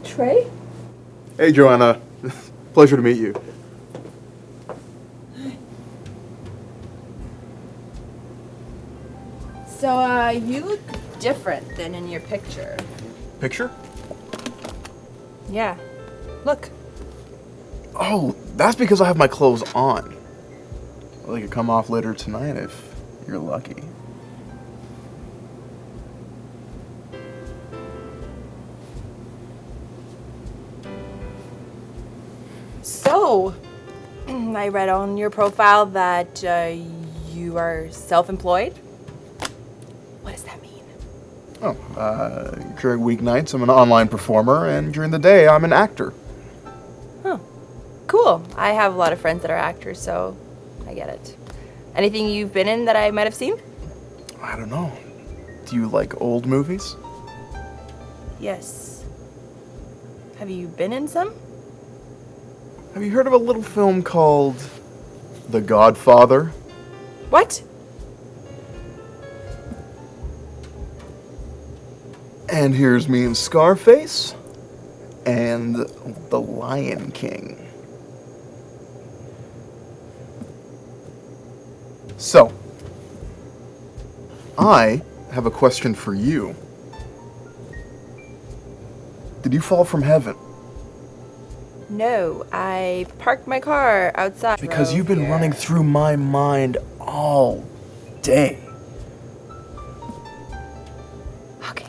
Trey? Hey, Joanna. Pleasure to meet you. So, you look different than in your picture. Picture? Yeah. Look. Oh, that's because I have my clothes on. Well, they could come off later tonight if you're lucky. So, I read on your profile that you are self-employed. What does that mean? Oh, during weeknights I'm an online performer, and during the day I'm an actor. Oh, cool. I have a lot of friends that are actors, so I get it. Anything you've been in that I might have seen? I don't know. Do you like old movies? Yes. Have you been in some? Have you heard of a little film called The Godfather? What? And here's me in Scarface and The Lion King. So, I have a question for you. Did you fall from heaven? No, I parked my car outside. Because you've been running through my mind all day. Okay.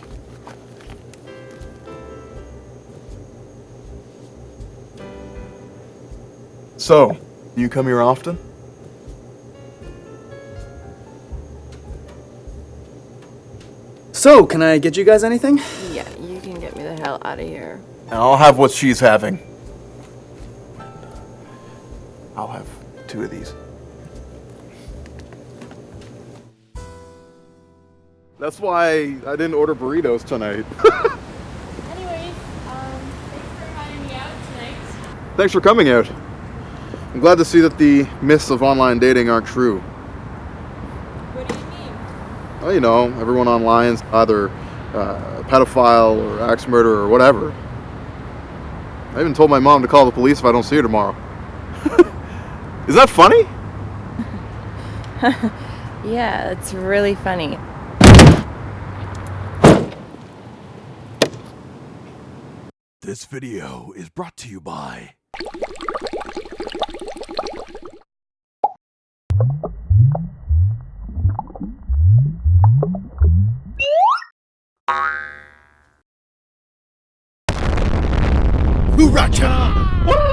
So, do you come here often? So, can I get you guys anything? Yeah, you can get me the hell out of here. And I'll have what she's having. I'll have 2 of these. That's why I didn't order burritos tonight. Anyways, thanks for having me out tonight. Thanks for coming out. I'm glad to see that the myths of online dating aren't true. What do you mean? Well, you know, everyone online is either a pedophile or axe murderer or whatever. I even told my mom to call the police if I don't see her tomorrow. Is that funny? Yeah, it's really funny. This video is brought to you by HooRaCha.